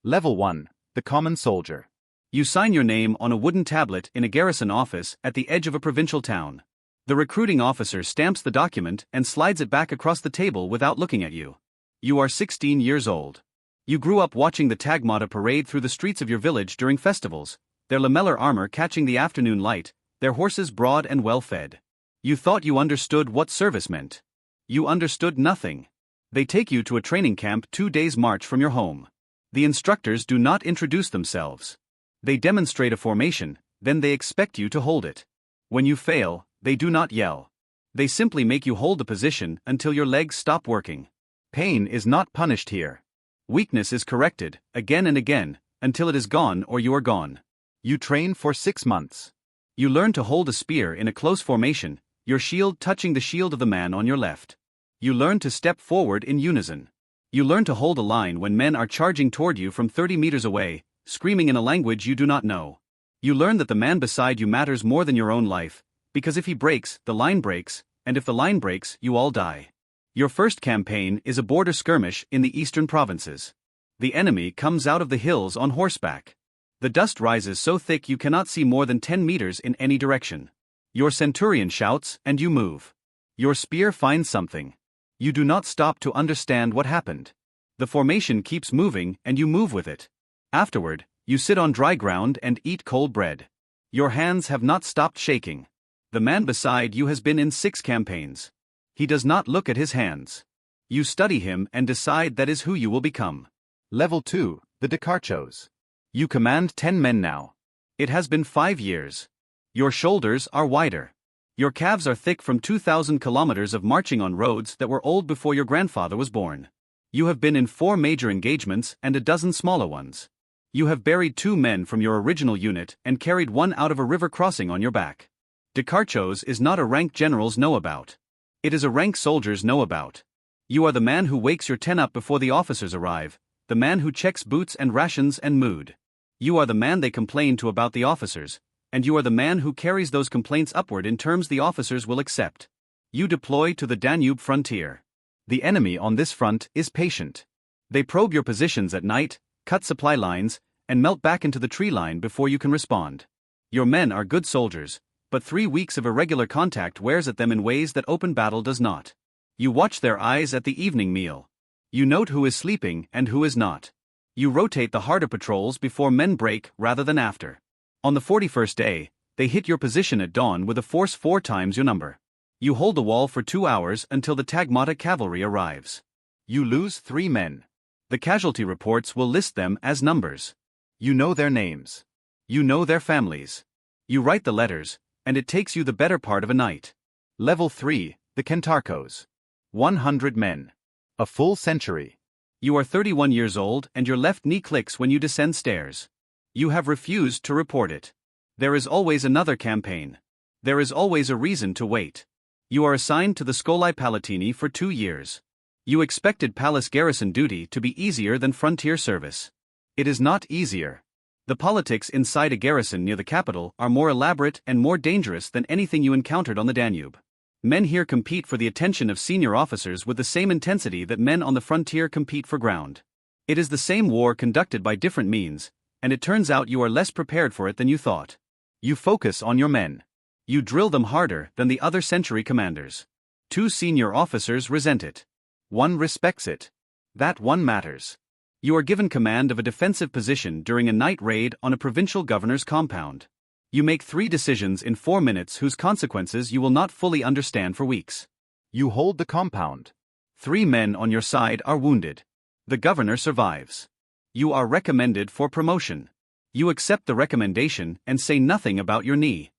Level 1. The Common Soldier. You sign your name on a wooden tablet in a garrison office at the edge of a provincial town. The recruiting officer stamps the document and slides it back across the table without looking at you. You are 16 years old. You grew up watching the tagmata parade through the streets of your village during festivals, their lamellar armor catching the afternoon light, their horses broad and well fed. You thought you understood what service meant. You understood nothing. They take you to a training camp 2 days' march from your home. The instructors do not introduce themselves. They demonstrate a formation, then they expect you to hold it. When you fail, they do not yell. They simply make you hold the position until your legs stop working. Pain is not punished here. Weakness is corrected, again and again, until it is gone or you are gone. You train for 6 months. You learn to hold a spear in a close formation, your shield touching the shield of the man on your left. You learn to step forward in unison. You learn to hold a line when men are charging toward you from 30 meters away, screaming in a language you do not know. You learn that the man beside you matters more than your own life, because if he breaks, the line breaks, and if the line breaks, you all die. Your first campaign is a border skirmish in the eastern provinces. The enemy comes out of the hills on horseback. The dust rises so thick you cannot see more than 10 meters in any direction. Your centurion shouts and you move. Your spear finds something. You do not stop to understand what happened. The formation keeps moving and you move with it. Afterward, you sit on dry ground and eat cold bread. Your hands have not stopped shaking. The man beside you has been in 6 campaigns. He does not look at his hands. You study him and decide that is who you will become. Level 2. The daros. You command 10 men now. It has been 5 years. Your shoulders are wider. Your calves are thick from 2,000 kilometers of marching on roads that were old before your grandfather was born. You have been in 4 major engagements and a dozen smaller ones. You have buried 2 men from your original unit and carried one out of a river crossing on your back. Daros is not a rank generals know about. It is a rank soldiers know about. You are the man who wakes your 10 up before the officers arrive, the man who checks boots and rations and mood. You are the man they complain to about the officers, and you are the man who carries those complaints upward in terms the officers will accept. You deploy to the Danube frontier. The enemy on this front is patient. They probe your positions at night, cut supply lines, and melt back into the tree line before you can respond. Your men are good soldiers, but 3 weeks of irregular contact wears at them in ways that open battle does not. You watch their eyes at the evening meal. You note who is sleeping and who is not. You rotate the harder patrols before men break rather than after. On the 41st day, they hit your position at dawn with a force 4 times your number. You hold the wall for 2 hours until the tagmata cavalry arrives. You lose 3 men. The casualty reports will list them as numbers. You know their names. You know their families. You write the letters, and it takes you the better part of a night. Level 3. The kentaros. 100 men. A full century. You are 31 years old and your left knee clicks when you descend stairs. You have refused to report it. There is always another campaign. There is always a reason to wait. You are assigned to the Scolae Palatini for 2 years. You expected palace garrison duty to be easier than frontier service. It is not easier. The politics inside a garrison near the capital are more elaborate and more dangerous than anything you encountered on the Danube. Men here compete for the attention of senior officers with the same intensity that men on the frontier compete for ground. It is the same war conducted by different means, and it turns out you are less prepared for it than you thought. You focus on your men. You drill them harder than the other century commanders. 2 senior officers resent it. 1 respects it. That one matters. You are given command of a defensive position during a night raid on a provincial governor's compound. You make 3 decisions in 4 minutes whose consequences you will not fully understand for weeks. You hold the compound. 3 men on your side are wounded. The governor survives. You are recommended for promotion. You accept the recommendation and say nothing about your knee.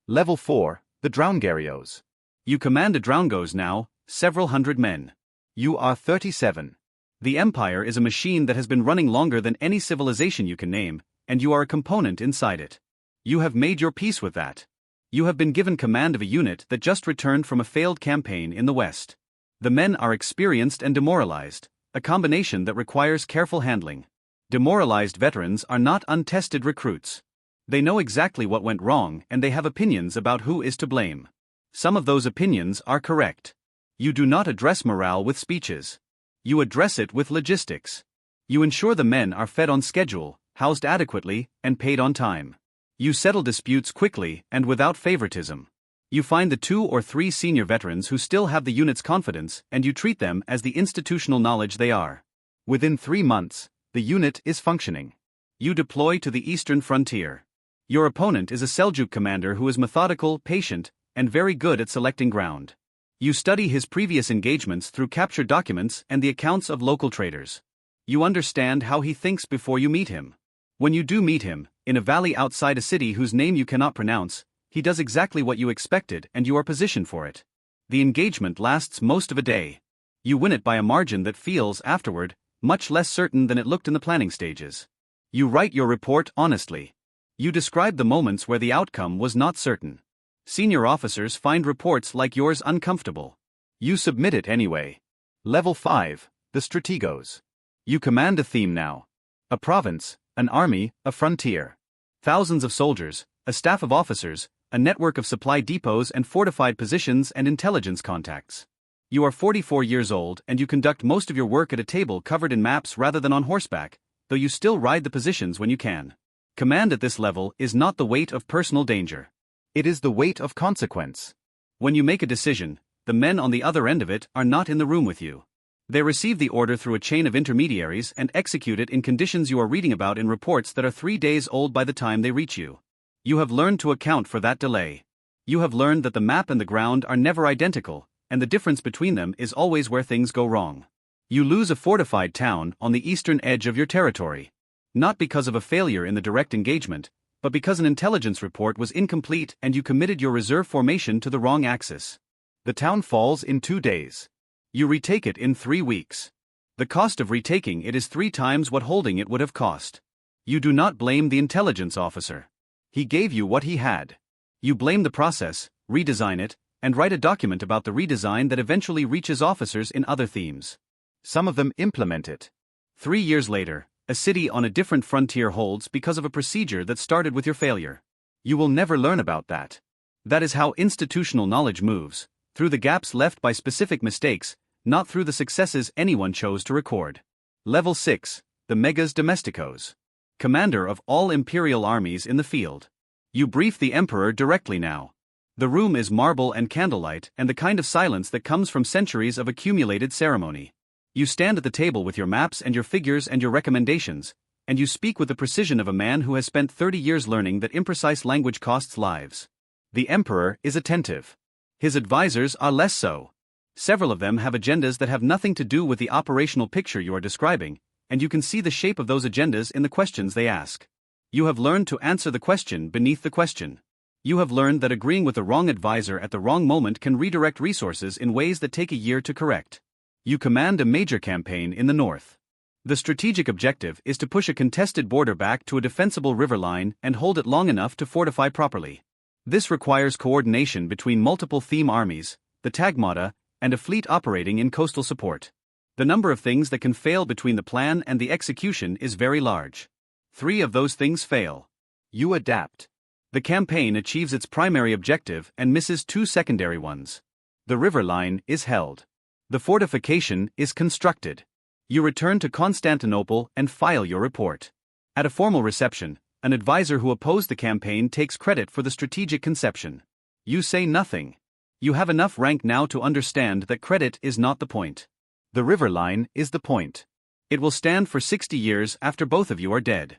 Level 4. The droungarios. You command a droungos now, several hundred men. You are 37. The empire is a machine that has been running longer than any civilization you can name, and you are a component inside it. You have made your peace with that. You have been given command of a unit that just returned from a failed campaign in the West. The men are experienced and demoralized, a combination that requires careful handling. Demoralized veterans are not untested recruits. They know exactly what went wrong and they have opinions about who is to blame. Some of those opinions are correct. You do not address morale with speeches. You address it with logistics. You ensure the men are fed on schedule, housed adequately, and paid on time. You settle disputes quickly and without favoritism. You find the 2 or 3 senior veterans who still have the unit's confidence, and you treat them as the institutional knowledge they are. Within 3 months, the unit is functioning. You deploy to the eastern frontier. Your opponent is a Seljuk commander who is methodical, patient, and very good at selecting ground. You study his previous engagements through captured documents and the accounts of local traders. You understand how he thinks before you meet him. When you do meet him, in a valley outside a city whose name you cannot pronounce, he does exactly what you expected and you are positioned for it. The engagement lasts most of a day. You win it by a margin that feels, afterward, much less certain than it looked in the planning stages. You write your report honestly. You describe the moments where the outcome was not certain. Senior officers find reports like yours uncomfortable. You submit it anyway. Level 5, the strategos. You command a theme now. A province, an army, a frontier. Thousands of soldiers, a staff of officers, a network of supply depots and fortified positions and intelligence contacts. You are 44 years old and you conduct most of your work at a table covered in maps rather than on horseback, though you still ride the positions when you can. Command at this level is not the weight of personal danger. It is the weight of consequence. When you make a decision, the men on the other end of it are not in the room with you. They receive the order through a chain of intermediaries and execute it in conditions you are reading about in reports that are 3 days old by the time they reach you. You have learned to account for that delay. You have learned that the map and the ground are never identical, and the difference between them is always where things go wrong. You lose a fortified town on the eastern edge of your territory. Not because of a failure in the direct engagement, but because an intelligence report was incomplete and you committed your reserve formation to the wrong axis. The town falls in 2 days. You retake it in 3 weeks. The cost of retaking it is 3 times what holding it would have cost. You do not blame the intelligence officer. He gave you what he had. You blame the process, redesign it, and write a document about the redesign that eventually reaches officers in other themes. Some of them implement it. 3 years later, a city on a different frontier holds because of a procedure that started with your failure. You will never learn about that. That is how institutional knowledge moves, through the gaps left by specific mistakes, not through the successes anyone chose to record. Level 6, the megas domesticos. Commander of all imperial armies in the field. You brief the emperor directly now. The room is marble and candlelight and the kind of silence that comes from centuries of accumulated ceremony. You stand at the table with your maps and your figures and your recommendations, and you speak with the precision of a man who has spent 30 years learning that imprecise language costs lives. The emperor is attentive. His advisors are less so. Several of them have agendas that have nothing to do with the operational picture you are describing, and you can see the shape of those agendas in the questions they ask. You have learned to answer the question beneath the question. You have learned that agreeing with the wrong advisor at the wrong moment can redirect resources in ways that take a year to correct. You command a major campaign in the north. The strategic objective is to push a contested border back to a defensible river line and hold it long enough to fortify properly. This requires coordination between multiple theme armies, the tagmata, and a fleet operating in coastal support. The number of things that can fail between the plan and the execution is very large. 3 of those things fail. You adapt. The campaign achieves its primary objective and misses 2 secondary ones. The river line is held. The fortification is constructed. You return to Constantinople and file your report. At a formal reception, an advisor who opposed the campaign takes credit for the strategic conception. You say nothing. You have enough rank now to understand that credit is not the point. The river line is the point. It will stand for 60 years after both of you are dead.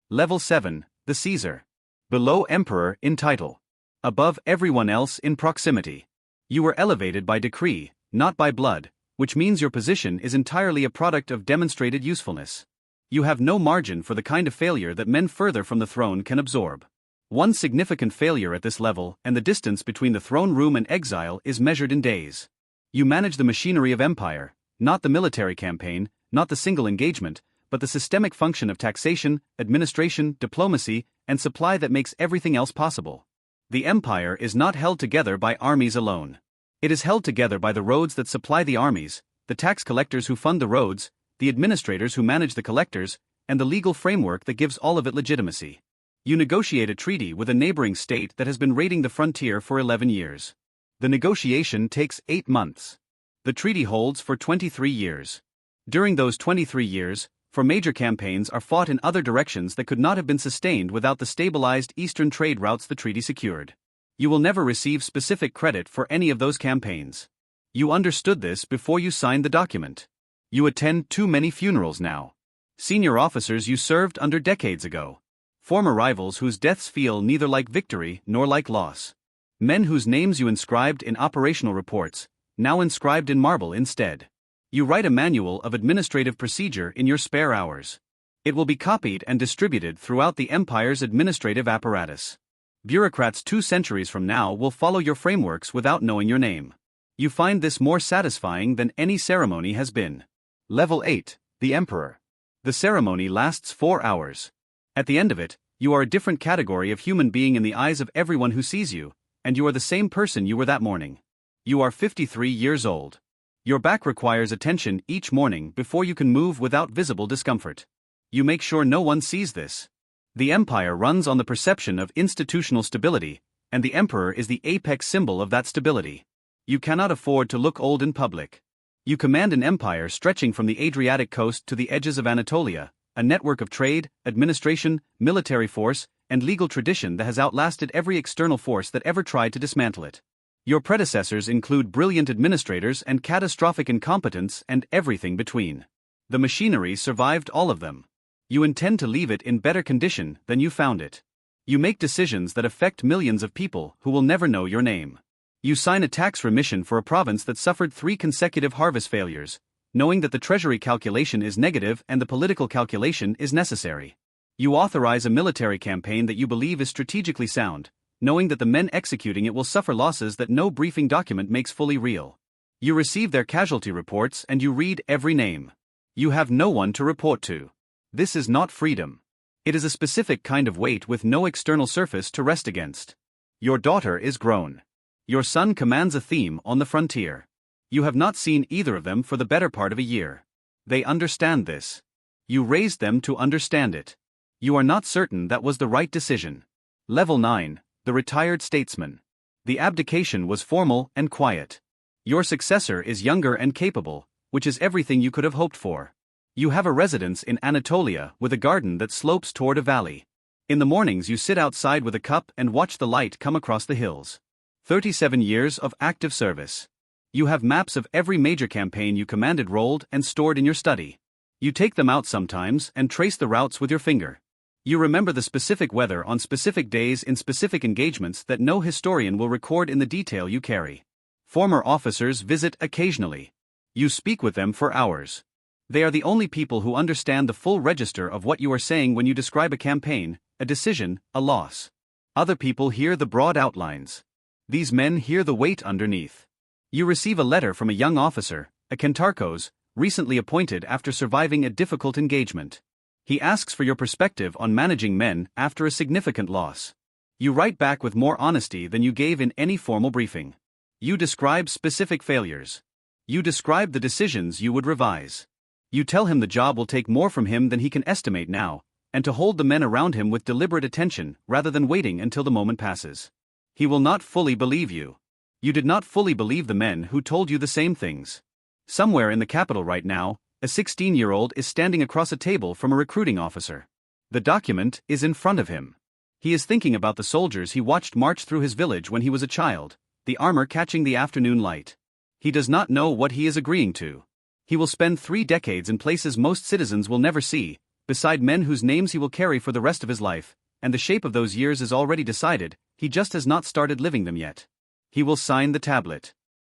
Level 7, the Caesar. Below emperor in title. Above everyone else in proximity. You were elevated by decree, not by blood, which means your position is entirely a product of demonstrated usefulness. You have no margin for the kind of failure that men further from the throne can absorb. One significant failure at this level, and the distance between the throne room and exile is measured in days. You manage the machinery of empire, not the military campaign, not the single engagement, but the systemic function of taxation, administration, diplomacy, and supply that makes everything else possible. The empire is not held together by armies alone. It is held together by the roads that supply the armies, the tax collectors who fund the roads, the administrators who manage the collectors, and the legal framework that gives all of it legitimacy. You negotiate a treaty with a neighboring state that has been raiding the frontier for 11 years. The negotiation takes 8 months. The treaty holds for 23 years. During those 23 years, for major campaigns are fought in other directions that could not have been sustained without the stabilized eastern trade routes the treaty secured. You will never receive specific credit for any of those campaigns. You understood this before you signed the document. You attend too many funerals now. Senior officers you served under decades ago. Former rivals whose deaths feel neither like victory nor like loss. Men whose names you inscribed in operational reports, now inscribed in marble instead. You write a manual of administrative procedure in your spare hours. It will be copied and distributed throughout the empire's administrative apparatus. Bureaucrats 2 centuries from now will follow your frameworks without knowing your name. You find this more satisfying than any ceremony has been. Level 8, the Emperor. The ceremony lasts 4 hours. At the end of it, you are a different category of human being in the eyes of everyone who sees you, and you are the same person you were that morning. You are 53 years old. Your back requires attention each morning before you can move without visible discomfort. You make sure no one sees this. The empire runs on the perception of institutional stability, and the emperor is the apex symbol of that stability. You cannot afford to look old in public. You command an empire stretching from the Adriatic coast to the edges of Anatolia, a network of trade, administration, military force, and legal tradition that has outlasted every external force that ever tried to dismantle it. Your predecessors include brilliant administrators and catastrophic incompetence and everything between. The machinery survived all of them. You intend to leave it in better condition than you found it. You make decisions that affect millions of people who will never know your name. You sign a tax remission for a province that suffered 3 consecutive harvest failures, knowing that the treasury calculation is negative and the political calculation is necessary. You authorize a military campaign that you believe is strategically sound, knowing that the men executing it will suffer losses that no briefing document makes fully real. You receive their casualty reports and you read every name. You have no one to report to. This is not freedom. It is a specific kind of weight with no external surface to rest against. Your daughter is grown. Your son commands a theme on the frontier. You have not seen either of them for the better part of a year. They understand this. You raised them to understand it. You are not certain that was the right decision. Level 9, the retired statesman. The abdication was formal and quiet. Your successor is younger and capable, which is everything you could have hoped for. You have a residence in Anatolia with a garden that slopes toward a valley. In the mornings you sit outside with a cup and watch the light come across the hills. 37 years of active service. You have maps of every major campaign you commanded rolled and stored in your study. You take them out sometimes and trace the routes with your finger. You remember the specific weather on specific days in specific engagements that no historian will record in the detail you carry. Former officers visit occasionally. You speak with them for hours. They are the only people who understand the full register of what you are saying when you describe a campaign, a decision, a loss. Other people hear the broad outlines. These men hear the weight underneath. You receive a letter from a young officer, a kentaros, recently appointed after surviving a difficult engagement. He asks for your perspective on managing men after a significant loss. You write back with more honesty than you gave in any formal briefing. You describe specific failures. You describe the decisions you would revise. You tell him the job will take more from him than he can estimate now, and to hold the men around him with deliberate attention rather than waiting until the moment passes. He will not fully believe you. You did not fully believe the men who told you the same things. Somewhere in the capital right now, a 16-year-old is standing across a table from a recruiting officer. The document is in front of him. He is thinking about the soldiers he watched march through his village when he was a child, the armor catching the afternoon light. He does not know what he is agreeing to. He will spend 3 decades in places most citizens will never see, beside men whose names he will carry for the rest of his life, and the shape of those years is already decided, he just has not started living them yet. He will sign the tablet.